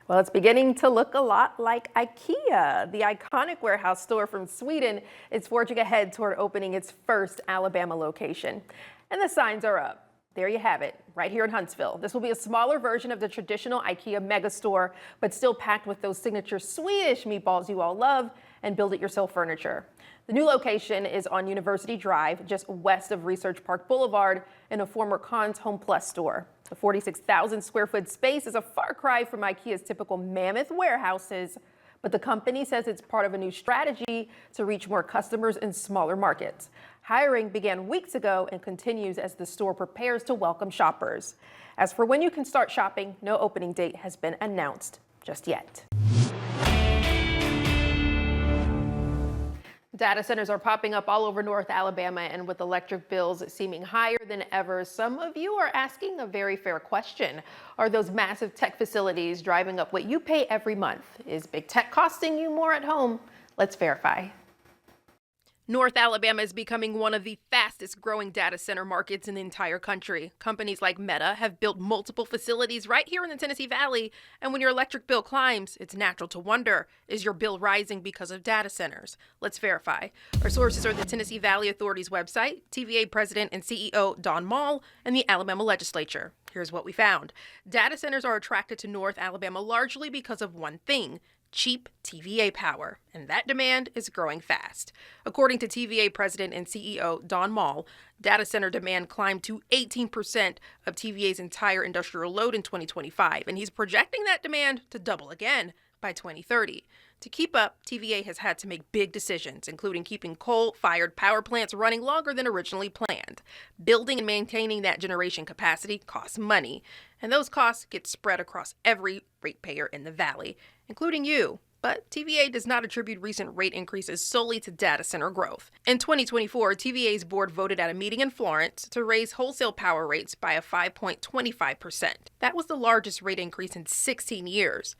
Well, it's beginning to look a lot like IKEA. The iconic warehouse store from Sweden is forging ahead toward opening its first Alabama location. And the signs are up. There you have it, right here in Huntsville. This will be a smaller version of the traditional IKEA megastore, but still packed with those signature Swedish meatballs you all love and build-it-yourself furniture. The new location is on University Drive, just west of Research Park Boulevard, in a former Conn's Home Plus store. The 46,000 square foot space is a far cry from IKEA's typical mammoth warehouses, but the company says it's part of a new strategy to reach more customers in smaller markets. Hiring began weeks ago and continues as the store prepares to welcome shoppers. As for when you can start shopping, no opening date has been announced just yet. Data centers are popping up all over North Alabama, and with electric bills seeming higher than ever, some of you are asking a very fair question. Are those massive tech facilities driving up what you pay every month? Is big tech costing you more at home? Let's verify. North Alabama is becoming one of the fastest growing data center markets in the entire country. Companies like Meta have built multiple facilities right here in the Tennessee Valley. And when your electric bill climbs, it's natural to wonder, is your bill rising because of data centers? Let's verify. Our sources are the Tennessee Valley Authority's website, TVA President and CEO Don Mall, and the Alabama legislature. Here's what we found. Data centers are attracted to North Alabama largely because of one thing: cheap TVA power, and that demand is growing fast. According to TVA President and CEO Don Mall, data center demand climbed to 18% of TVA's entire industrial load in 2025, and he's projecting that demand to double again by 2030. To keep up, TVA has had to make big decisions, including keeping coal-fired power plants running longer than originally planned. Building and maintaining that generation capacity costs money, and those costs get spread across every ratepayer in the valley, including you. But TVA does not attribute recent rate increases solely to data center growth. In 2024, TVA's board voted at a meeting in Florence to raise wholesale power rates by a 5.25%. That was the largest rate increase in 16 years.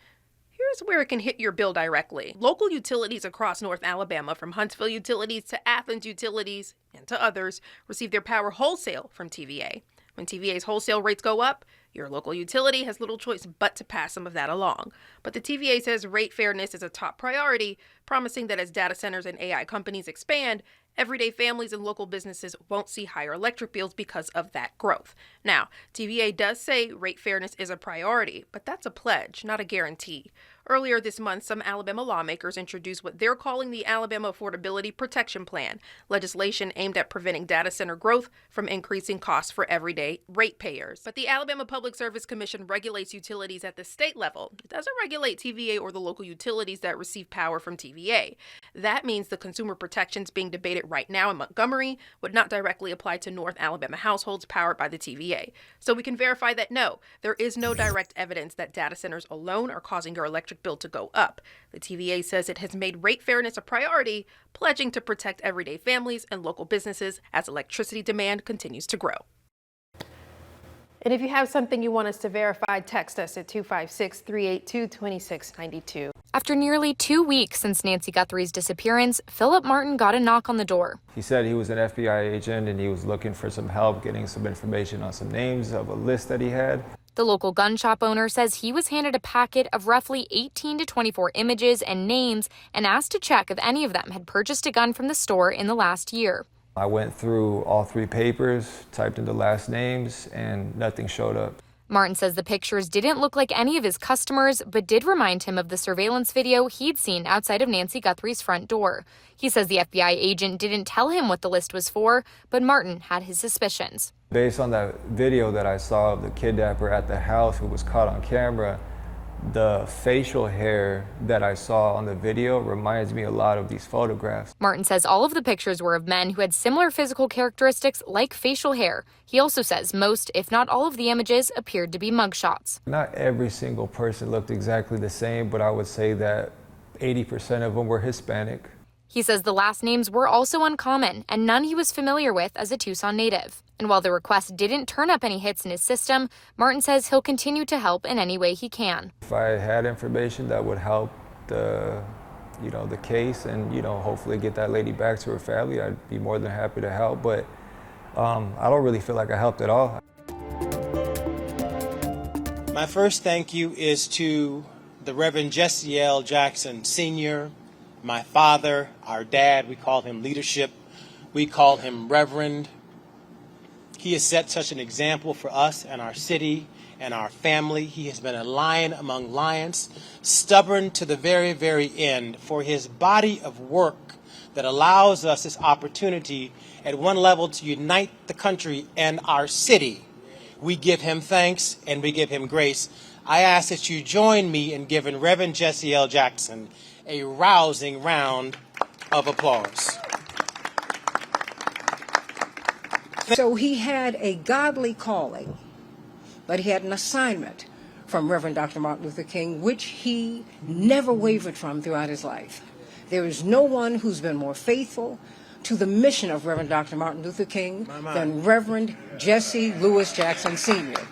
Here's where it can hit your bill directly. Local utilities across North Alabama, from Huntsville Utilities to Athens Utilities and to others, receive their power wholesale from TVA. When TVA's wholesale rates go up, your local utility has little choice but to pass some of that along. But the TVA says rate fairness is a top priority, promising that as data centers and AI companies expand, everyday families and local businesses won't see higher electric bills because of that growth. Now, TVA does say rate fairness is a priority, but that's a pledge, not a guarantee. Earlier this month, some Alabama lawmakers introduced what they're calling the Alabama Affordability Protection Plan, legislation aimed at preventing data center growth from increasing costs for everyday ratepayers. But the Alabama Public Service Commission regulates utilities at the state level. It doesn't regulate TVA or the local utilities that receive power from TVA. That means the consumer protections being debated right now in Montgomery would not directly apply to North Alabama households powered by the TVA. So we can verify that no, there is no direct evidence that data centers alone are causing your electric bill to go up. The TVA says it has made rate fairness a priority, pledging to protect everyday families and local businesses as electricity demand continues to grow. And if you have something you want us to verify, text us at 256-382-2692. After nearly 2 weeks since Nancy Guthrie's disappearance, Philip Martin got a knock on the door. He said he was an FBI agent and he was looking for some help getting some information on some names of a list that he had. The local gun shop owner says he was handed a packet of roughly 18 to 24 images and names and asked to check if any of them had purchased a gun from the store in the last year. I went through all 3 papers, typed in the last names, and nothing showed up. Martin says the pictures didn't look like any of his customers, but did remind him of the surveillance video he'd seen outside of Nancy Guthrie's front door. He says the FBI agent didn't tell him what the list was for, but Martin had his suspicions. Based on that video that I saw of the kidnapper at the house who was caught on camera, the facial hair that I saw on the video reminds me a lot of these photographs. Martin says all of the pictures were of men who had similar physical characteristics like facial hair. He also says most, if not all of the images appeared to be mugshots. Not every single person looked exactly the same, but I would say that 80% of them were Hispanic. He says the last names were also uncommon and none he was familiar with as a Tucson native. And while the request didn't turn up any hits in his system, Martin says he'll continue to help in any way he can. If I had information that would help the case and, hopefully get that lady back to her family, I'd be more than happy to help. But I don't really feel like I helped at all. My first thank you is to the Reverend Jesse L. Jackson Sr., my father, our dad, we call him leadership. We call him Reverend. He has set such an example for us and our city and our family. He has been a lion among lions, stubborn to the very, very end for his body of work that allows us this opportunity at one level to unite the country and our city. We give him thanks and we give him grace. I ask that you join me in giving Reverend Jesse L. Jackson a rousing round of applause. So he had a godly calling, but he had an assignment from Reverend Dr. Martin Luther King, which he never wavered from throughout his life. There is no one who's been more faithful to the mission of Reverend Dr. Martin Luther King than Reverend Jesse Louis Jackson Sr.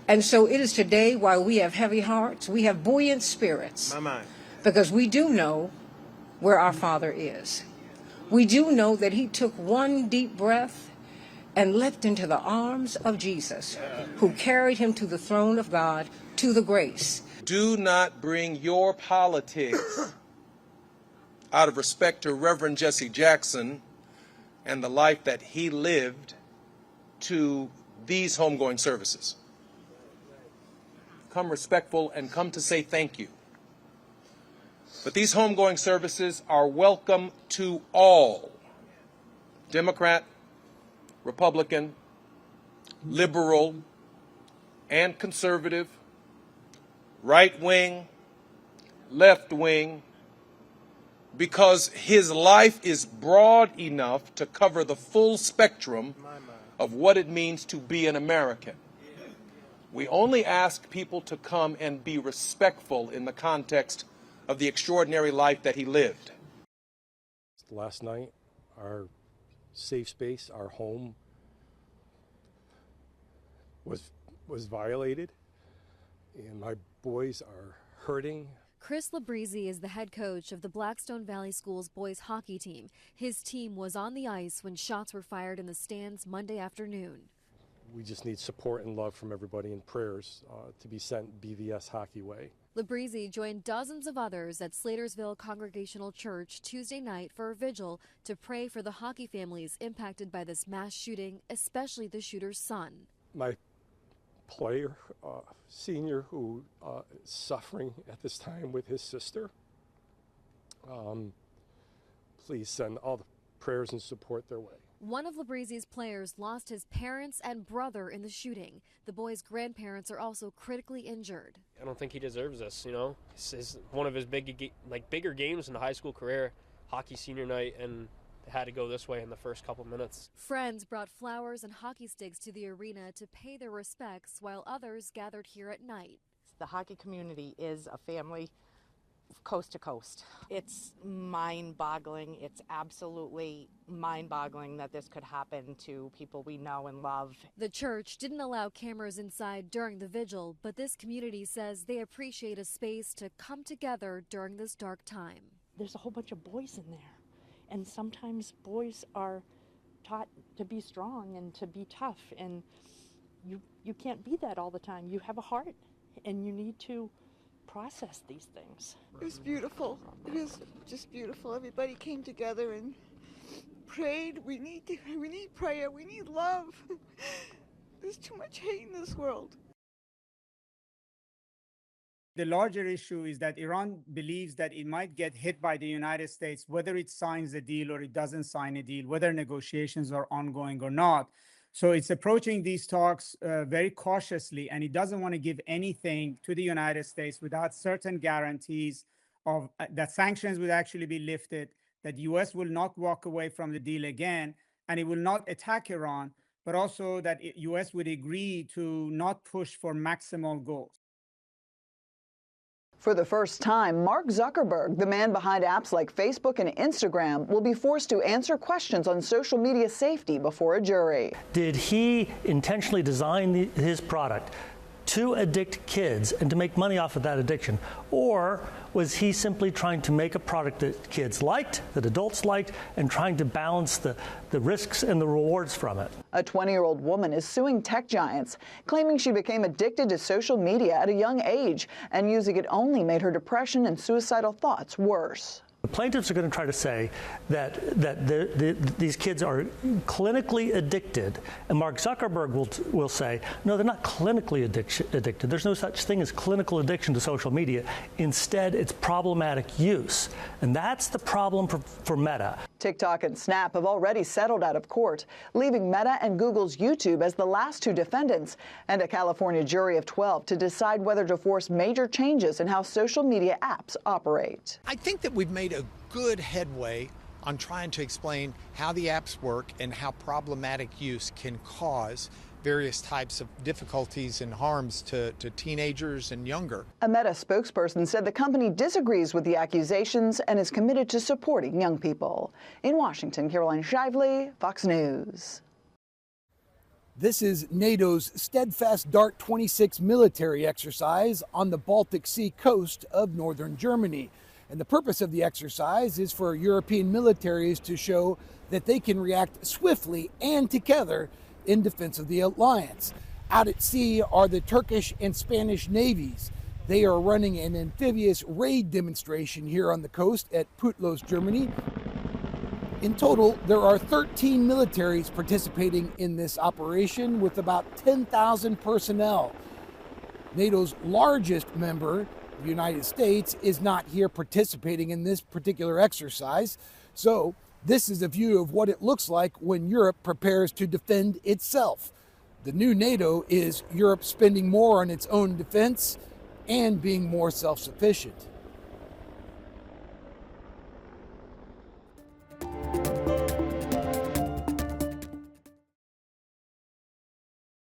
And so it is today, while we have heavy hearts, we have buoyant spirits, because we do know where our Father is. We do know that he took one deep breath and leapt into the arms of Jesus, who carried him to the throne of God, to the grace. Do not bring your politics out of respect to Reverend Jesse Jackson and the life that he lived to these homegoing services. Come respectful and come to say thank you. But these homegoing services are welcome to all, Democrat, Republican, liberal, and conservative, right wing, left wing, because his life is broad enough to cover the full spectrum of what it means to be an American. We only ask people to come and be respectful in the context of the extraordinary life that he lived. Last night, our safe space, our home, was violated, and my boys are hurting. Chris Labrizzi is the head coach of the Blackstone Valley Schools boys hockey team. His team was on the ice when shots were fired in the stands Monday afternoon. We just need support and love from everybody and prayers to be sent BVS Hockey Way. Labrizzi joined dozens of others at Slatersville Congregational Church Tuesday night for a vigil to pray for the hockey families impacted by this mass shooting, especially the shooter's son. My player, senior, who is suffering at this time with his sister, please send all the prayers and support their way. One of Labrizzi's players lost his parents and brother in the shooting. The boy's grandparents are also critically injured. I don't think he deserves this, you know. It's one of his bigger games in the high school career, hockey senior night, and it had to go this way in the first couple minutes. Friends brought flowers and hockey sticks to the arena to pay their respects, while others gathered here at night. The hockey community is a family coast to coast. It's mind-boggling. It's absolutely mind-boggling that this could happen to people we know and love. The church didn't allow cameras inside during the vigil, but this community says they appreciate a space to come together during this dark time. There's a whole bunch of boys in there, and sometimes boys are taught to be strong and to be tough, and you can't be that all the time. You have a heart, and you need to process these things. It was beautiful. It was just beautiful. Everybody came together and prayed. We need prayer. We need love. There's too much hate in this world. The larger issue is that Iran believes that it might get hit by the United States, whether it signs a deal or it doesn't sign a deal, whether negotiations are ongoing or not. So it's approaching these talks very cautiously, and it doesn't want to give anything to the United States without certain guarantees of that sanctions will actually be lifted, that the U.S. will not walk away from the deal again, and it will not attack Iran, but also that the U.S. would agree to not push for maximal goals. For the first time, Mark Zuckerberg, the man behind apps like Facebook and Instagram, will be forced to answer questions on social media safety before a jury. Did he intentionally design his product to addict kids and to make money off of that addiction? Or was he simply trying to make a product that kids liked, that adults liked, and trying to balance the risks and the rewards from it? A 20-year-old woman is suing tech giants, claiming she became addicted to social media at a young age, and using it only made her depression and suicidal thoughts worse. The plaintiffs are going to try to say that these kids are clinically addicted, and Mark Zuckerberg will say, no, they're not clinically addicted. There's no such thing as clinical addiction to social media. Instead, it's problematic use, and that's the problem for Meta. TikTok and Snap have already settled out of court, leaving Meta and Google's YouTube as the last two defendants, and a California jury of 12 to decide whether to force major changes in how social media apps operate. I think that we've made a good headway on trying to explain how the apps work and how problematic use can cause various types of difficulties and harms to teenagers and younger. A Meta spokesperson said the company disagrees with the accusations and is committed to supporting young people. In Washington, Caroline Shively, Fox News. This is NATO's Steadfast Dart 26 military exercise on the Baltic Sea coast of northern Germany. And the purpose of the exercise is for European militaries to show that they can react swiftly and together in defense of the alliance. Out at sea are the Turkish and Spanish navies. They are running an amphibious raid demonstration here on the coast at Putlos, Germany. In total, there are 13 militaries participating in this operation with about 10,000 personnel. NATO's largest member, the United States, is not here participating in this particular exercise. So this is a view of what it looks like when Europe prepares to defend itself. The new NATO is Europe spending more on its own defense and being more self-sufficient.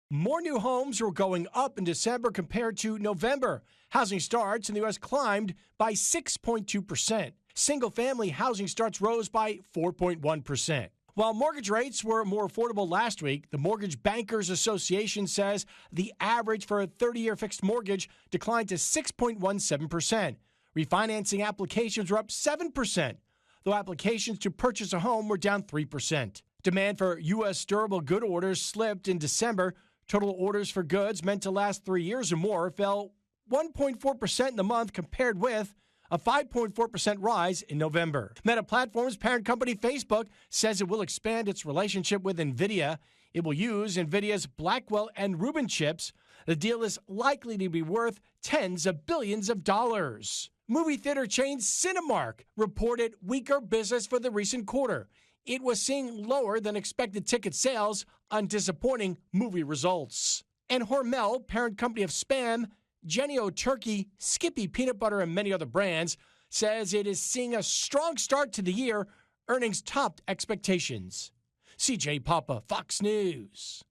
More new homes were going up in December compared to November. Housing starts in the U.S. climbed by 6.2%. Single-family housing starts rose by 4.1%. While mortgage rates were more affordable last week, the Mortgage Bankers Association says the average for a 30-year fixed mortgage declined to 6.17%. Refinancing applications were up 7%, though applications to purchase a home were down 3%. Demand for U.S. durable good orders slipped in December. Total orders for goods meant to last 3 years or more fell 1.4% in the month, compared with a 5.4% rise in November. Meta Platforms' parent company Facebook says it will expand its relationship with NVIDIA. It will use NVIDIA's Blackwell and Rubin chips. The deal is likely to be worth tens of billions of dollars. Movie theater chain Cinemark reported weaker business for the recent quarter. It was seeing lower than expected ticket sales on disappointing movie results. And Hormel, parent company of Spam, Jennie-O Turkey, Skippy Peanut Butter, and many other brands, says it is seeing a strong start to the year. Earnings topped expectations. CJ Papa, Fox News.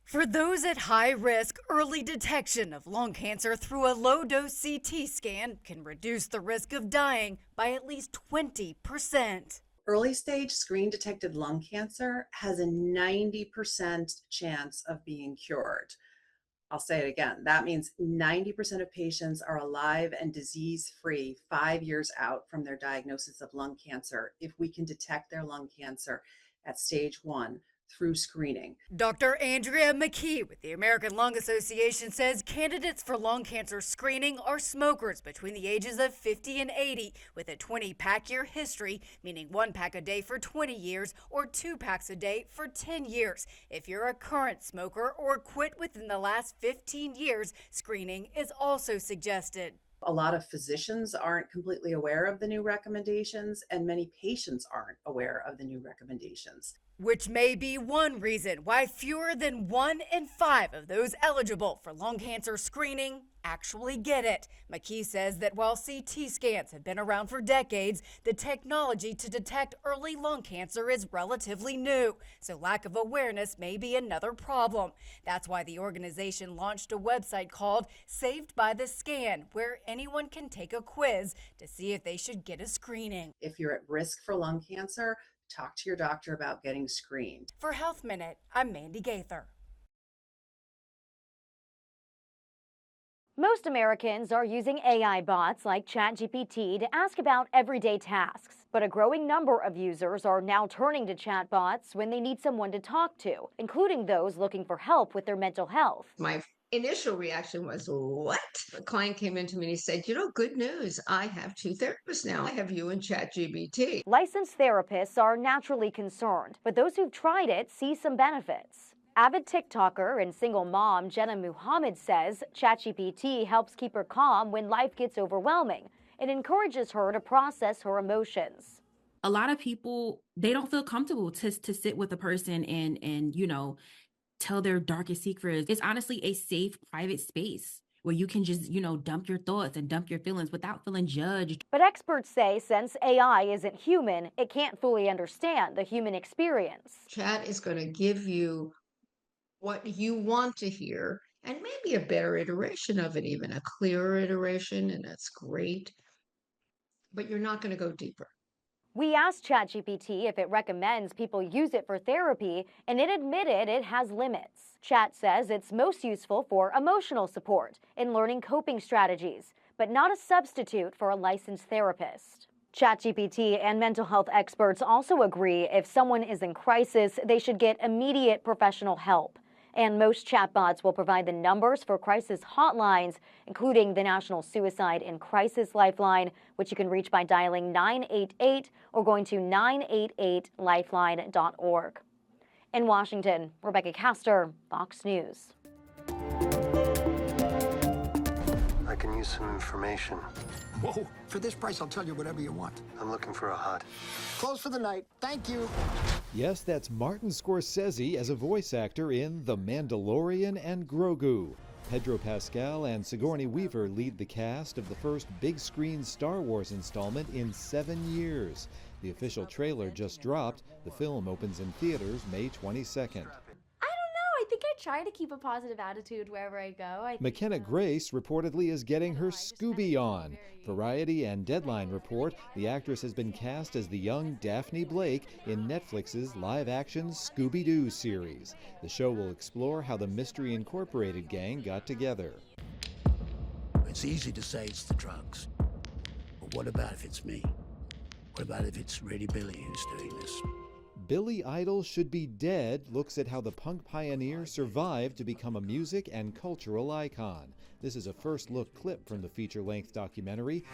For those at high risk, early detection of lung cancer through a low-dose CT scan can reduce the risk of dying by at least 20%. Early stage screen detected lung cancer has a 90% chance of being cured. I'll say it again. That means 90% of patients are alive and disease-free 5 years out from their diagnosis of lung cancer if we can detect their lung cancer at stage 1 through screening. Dr. Andrea McKee with the American Lung Association says candidates for lung cancer screening are smokers between the ages of 50 and 80 with a 20-pack year history, meaning 1 pack a day for 20 years or 2 packs a day for 10 years. If you're a current smoker or quit within the last 15 years, screening is also suggested. A lot of physicians aren't completely aware of the new recommendations, and many patients aren't aware of the new recommendations. which may be one reason why fewer than 1 in 5 of those eligible for lung cancer screening actually get it. McKee says that while CT scans have been around for decades, the technology to detect early lung cancer is relatively new, so lack of awareness may be another problem. That's why the organization launched a website called Saved by the Scan, where anyone can take a quiz to see if they should get a screening. If you're at risk for lung cancer, talk to your doctor about getting screened. For Health Minute, I'm Mandy Gaither. Most Americans are using AI bots like ChatGPT to ask about everyday tasks, but a growing number of users are now turning to chatbots when they need someone to talk to, including those looking for help with their mental health. My initial reaction was, what? A client came into me and he said, good news. I have 2 therapists now. I have you and ChatGPT. Licensed therapists are naturally concerned, but those who've tried it see some benefits. Avid TikToker and single mom Jenna Muhammad says ChatGPT helps keep her calm when life gets overwhelming. It encourages her to process her emotions. A lot of people, they don't feel comfortable to sit with a person and tell their darkest secrets. It's honestly a safe, private space where you can just, dump your thoughts and dump your feelings without feeling judged. But experts say since AI isn't human, it can't fully understand the human experience. Chat is going to give you what you want to hear and maybe a better iteration of it, even a clearer iteration, and that's great. But you're not going to go deeper. We asked ChatGPT if it recommends people use it for therapy, and it admitted it has limits. Chat says it's most useful for emotional support and learning coping strategies, but not a substitute for a licensed therapist. ChatGPT and mental health experts also agree if someone is in crisis, they should get immediate professional help. And most chatbots will provide the numbers for crisis hotlines, including the National Suicide and Crisis Lifeline, which you can reach by dialing 988 or going to 988lifeline.org. In Washington, Rebecca Castor, Fox News. I can use some information. Whoa, for this price, I'll tell you whatever you want. I'm looking for a hut. Close for the night. Thank you. Yes, that's Martin Scorsese as a voice actor in The Mandalorian and Grogu. Pedro Pascal and Sigourney Weaver lead the cast of the first big-screen Star Wars installment in 7 years. The official trailer just dropped. The film opens in theaters May 22nd. I think I try to keep a positive attitude wherever I go. McKenna Grace reportedly is getting her Scooby on. Variety and Deadline report the actress has been cast as the young Daphne Blake in Netflix's live-action Scooby-Doo series. The show will explore how the Mystery Incorporated gang got together. It's easy to say it's the drugs. But what about if it's me? What about if it's really Billy who's doing this? Billy Idol Should Be Dead looks at how the punk pioneer survived to become a music and cultural icon. This is a first-look clip from the feature-length documentary,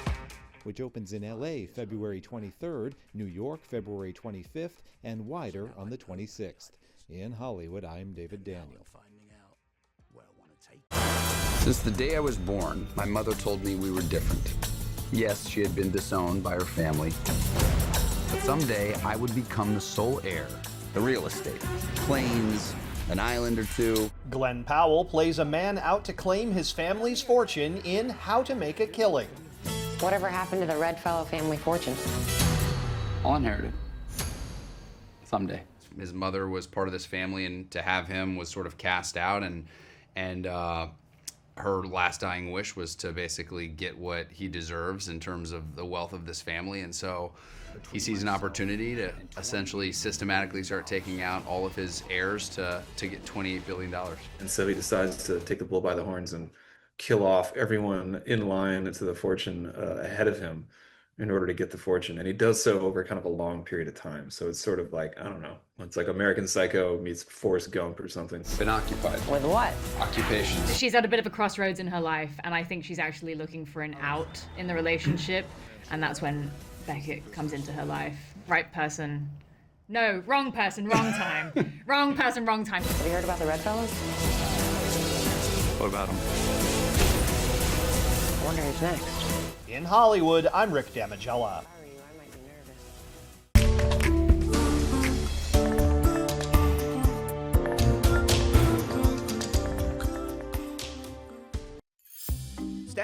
which opens in L.A. February 23rd, New York February 25th, and wider on the 26th. In Hollywood, I'm David Daniel. Since the day I was born, my mother told me we were different. Yes, she had been disowned by her family. But someday I would become the sole heir, the real estate, planes, an island or two. Glenn Powell plays a man out to claim his family's fortune in How to Make a Killing. Whatever happened to the Redfellow family fortune? I'll inherit it. Someday. His mother was part of this family, and to have him was sort of cast out, and her last dying wish was to basically get what he deserves in terms of the wealth of this family, and so he sees an opportunity to essentially systematically start taking out all of his heirs to get $28 billion. And so he decides to take the bull by the horns and kill off everyone in line to the fortune ahead of him in order to get the fortune. And he does so over kind of a long period of time. So it's sort of like, I don't know, it's like American Psycho meets Forrest Gump or something. Been occupied. With what? Occupations. She's at a bit of a crossroads in her life, and I think she's actually looking for an out in the relationship, and that's when Beckett comes into her life. Right person. No, wrong person, wrong time. Wrong person, wrong time. Have you heard about the Redfellows? What about him? I wonder who's next. In Hollywood, I'm Rick Damigella.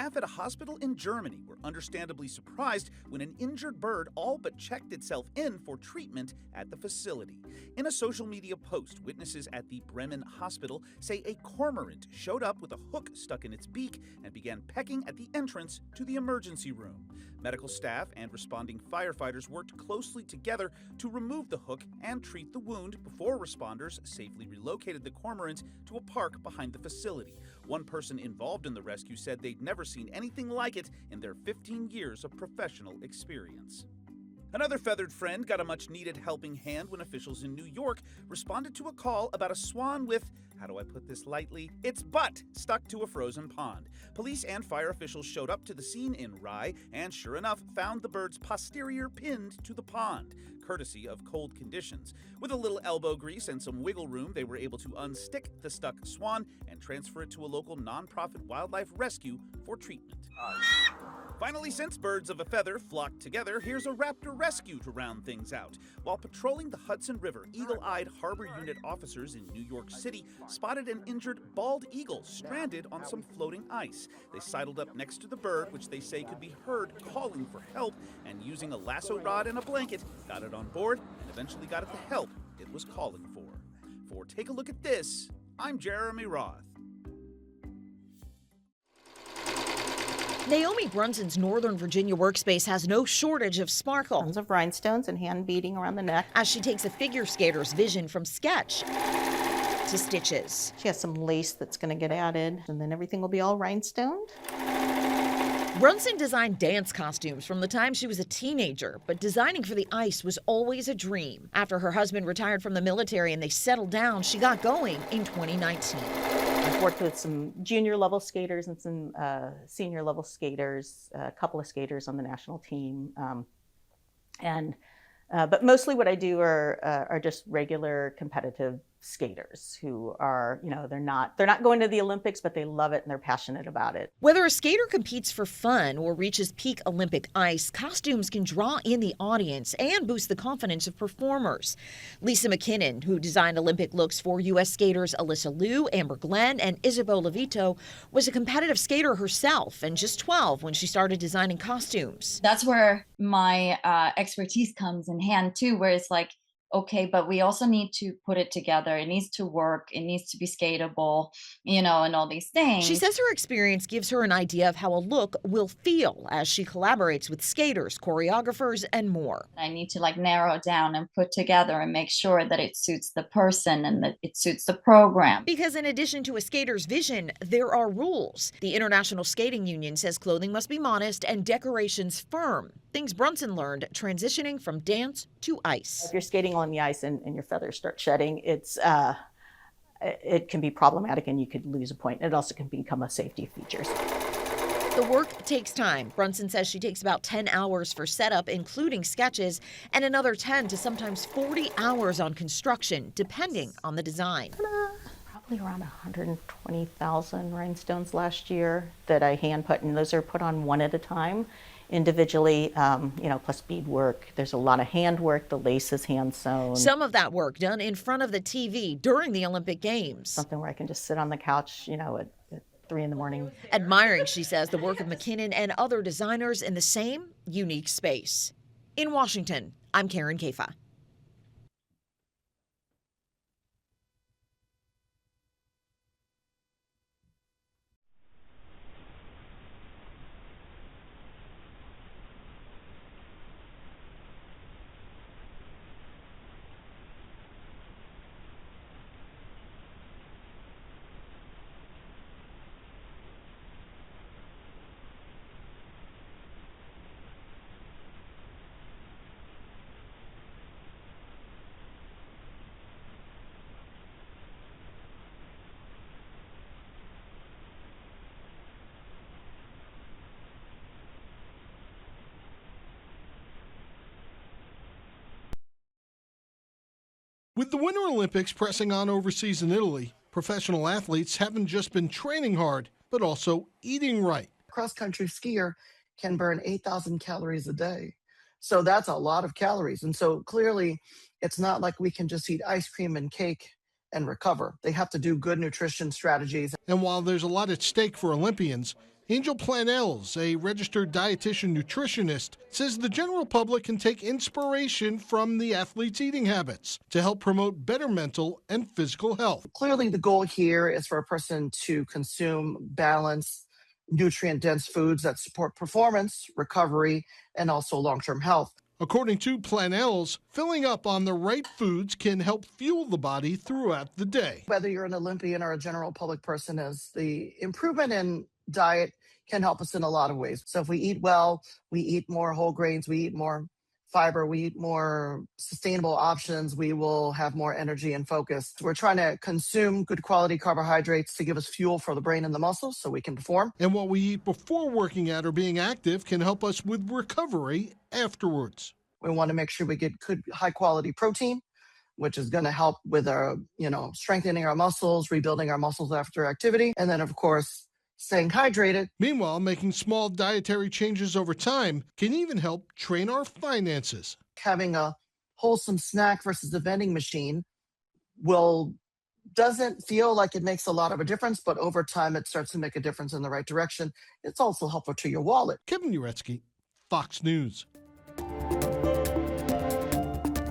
Staff at a hospital in Germany were understandably surprised when an injured bird all but checked itself in for treatment at the facility. In a social media post, witnesses at the Bremen hospital say a cormorant showed up with a hook stuck in its beak and began pecking at the entrance to the emergency room. Medical staff and responding firefighters worked closely together to remove the hook and treat the wound before responders safely relocated the cormorant to a park behind the facility. One person involved in the rescue said they'd never seen anything like it in their 15 years of professional experience. Another feathered friend got a much-needed helping hand when officials in New York responded to a call about a swan with, how do I put this lightly, its butt stuck to a frozen pond. Police and fire officials showed up to the scene in Rye and, sure enough, found the bird's posterior pinned to the pond, courtesy of cold conditions. With a little elbow grease and some wiggle room, they were able to unstick the stuck swan and transfer it to a local nonprofit wildlife rescue for treatment. Finally, since birds of a feather flock together, here's a raptor rescue to round things out. While patrolling the Hudson River, eagle-eyed harbor unit officers in New York City spotted an injured bald eagle stranded on some floating ice. They sidled up next to the bird, which they say could be heard calling for help, and using a lasso rod and a blanket, got it on board and eventually got it the help it was calling for. For Take a Look at This, I'm Jeremy Roth. Naomi Brunson's Northern Virginia workspace has no shortage of sparkle. Tons of rhinestones and hand beading around the neck. As she takes a figure skater's vision from sketch to stitches. She has some lace that's going to get added, and then everything will be all rhinestoned. Brunson designed dance costumes from the time she was a teenager, but designing for the ice was always a dream. After her husband retired from the military and they settled down, she got going in 2019. I've worked with some junior level skaters and some senior level skaters, a couple of skaters on the national team. But mostly what I do are just regular competitive skaters who are, they're not going to the Olympics, but they love it and they're passionate about it. Whether a skater competes for fun or reaches peak Olympic ice, costumes can draw in the audience and boost the confidence of performers. Lisa McKinnon, who designed Olympic looks for U.S. skaters Alyssa Liu, Amber Glenn, and Isabeau Levito, was a competitive skater herself and just 12 when she started designing costumes. That's where my expertise comes in hand too, where it's like, okay, but we also need to put it together. It needs to work. It needs to be skatable, and all these things. She says her experience gives her an idea of how a look will feel as she collaborates with skaters, choreographers, and more. I need to narrow it down and put together and make sure that it suits the person and that it suits the program. Because in addition to a skater's vision, there are rules. The International Skating Union says clothing must be modest and decorations firm. Things Brunson learned transitioning from dance to ice. If you're skating on the ice and your feathers start shedding, it can be problematic and you could lose a point. It also can become a safety feature. The work takes time. Brunson says she takes about 10 hours for setup, including sketches, and another 10 to sometimes 40 hours on construction, depending on the design. Probably around 120,000 rhinestones last year that I hand put, and those are put on one at a time. Individually, plus beadwork. There's a lot of hand work. The lace is hand sewn. Some of that work done in front of the TV during the Olympic Games. Something where I can just sit on the couch, at 3 a.m. Admiring, she says, the work of McKinnon and other designers in the same unique space. In Washington, I'm Karen Kafa. With the Winter Olympics pressing on overseas in Italy, professional athletes haven't just been training hard, but also eating right. Cross-country skier can burn 8,000 calories a day. So that's a lot of calories. And so clearly, it's not like we can just eat ice cream and cake and recover. They have to do good nutrition strategies. And while there's a lot at stake for Olympians, Angel Planels, a registered dietitian nutritionist, says the general public can take inspiration from the athletes' eating habits to help promote better mental and physical health. Clearly, the goal here is for a person to consume balanced, nutrient-dense foods that support performance, recovery, and also long-term health. According to Planels, filling up on the right foods can help fuel the body throughout the day. Whether you're an Olympian or a general public person, is the improvement in diet can help us in a lot of ways. So if we eat well, we eat more whole grains, we eat more fiber, we eat more sustainable options, we will have more energy and focus. We're trying to consume good quality carbohydrates to give us fuel for the brain and the muscles so we can perform. And what we eat before working out or being active can help us with recovery afterwards. We want to make sure we get good high quality protein, which is going to help with our, strengthening our muscles, rebuilding our muscles after activity. And then of course, staying hydrated. Meanwhile, making small dietary changes over time can even help train our finances. Having a wholesome snack versus a vending machine doesn't feel like it makes a lot of a difference, but over time it starts to make a difference in the right direction. It's also helpful to your wallet. Kevin Uretsky, Fox News.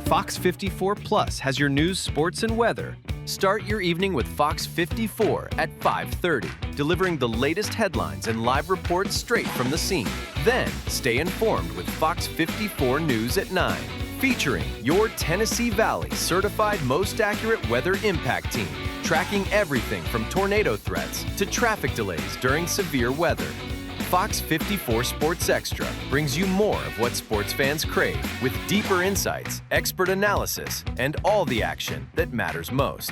Fox 54 Plus has your news, sports, and weather. Start your evening with Fox 54 at 5:30, delivering the latest headlines and live reports straight from the scene. Then, stay informed with Fox 54 News at 9, featuring your Tennessee Valley certified most accurate weather impact team, tracking everything from tornado threats to traffic delays during severe weather. Fox 54 Sports Extra brings you more of what sports fans crave, with deeper insights, expert analysis, and all the action that matters most.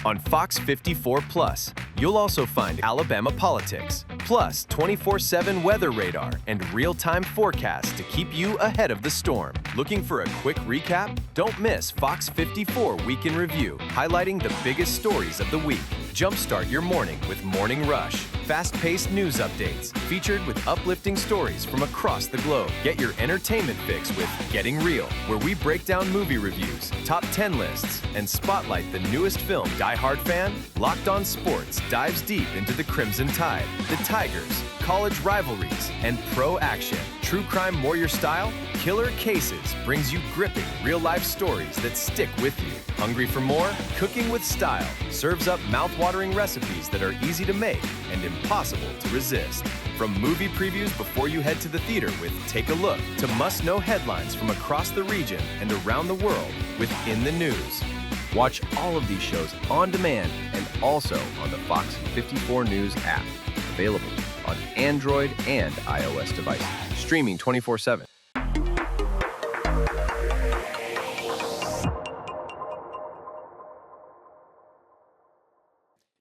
On Fox 54 Plus, you'll also find Alabama politics, plus 24/7 weather radar and real-time forecasts to keep you ahead of the storm. Looking for a quick recap? Don't miss Fox 54 Week in Review, highlighting the biggest stories of the week. Jumpstart your morning with Morning Rush. Fast-paced news updates, featured with uplifting stories from across the globe. Get your entertainment fix with Getting Real, where we break down movie reviews, top 10 lists, and spotlight the newest film. Die Hard fan? Locked On Sports dives deep into the Crimson Tide, the Tigers, college rivalries, and pro action. True crime warrior style? Killer Cases brings you gripping real-life stories that stick with you. Hungry for more? Cooking with Style serves up mouth-watering recipes that are easy to make and impossible to resist. From movie previews before you head to the theater with Take a Look to must-know headlines from across the region and around the world with In the News. Watch all of these shows on demand and also on the Fox 54 News app. Available on Android and iOS devices. Streaming 24/7.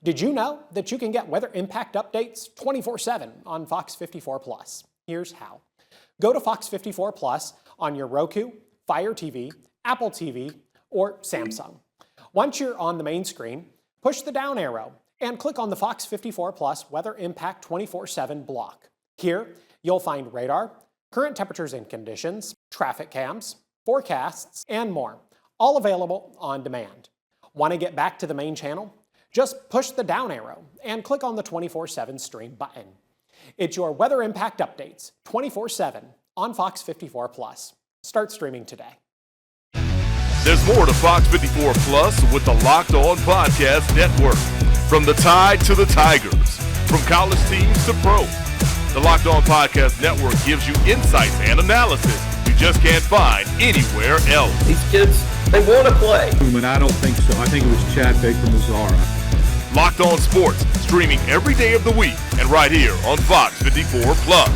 Did you know that you can get weather impact updates 24/7 on Fox 54 Plus? Here's how. Go to Fox 54 Plus on your Roku, Fire TV, Apple TV, or Samsung. Once you're on the main screen, push the down arrow and click on the Fox 54 Plus Weather Impact 24/7 block. Here, you'll find radar, current temperatures and conditions, traffic cams, forecasts, and more, all available on demand. Want to get back to the main channel? Just push the down arrow and click on the 24/7 stream button. It's your weather impact updates 24/7 on Fox 54 Plus. Start streaming today. There's more to Fox 54 Plus with the Locked On Podcast Network. From the Tide to the Tigers, from college teams to pro, the Locked On Podcast Network gives you insights and analysis you just can't find anywhere else. These kids, they want to play. But I don't think so. I think it was Chad Baker-Mazzara. Locked On Sports, streaming every day of the week and right here on Fox 54 Plus.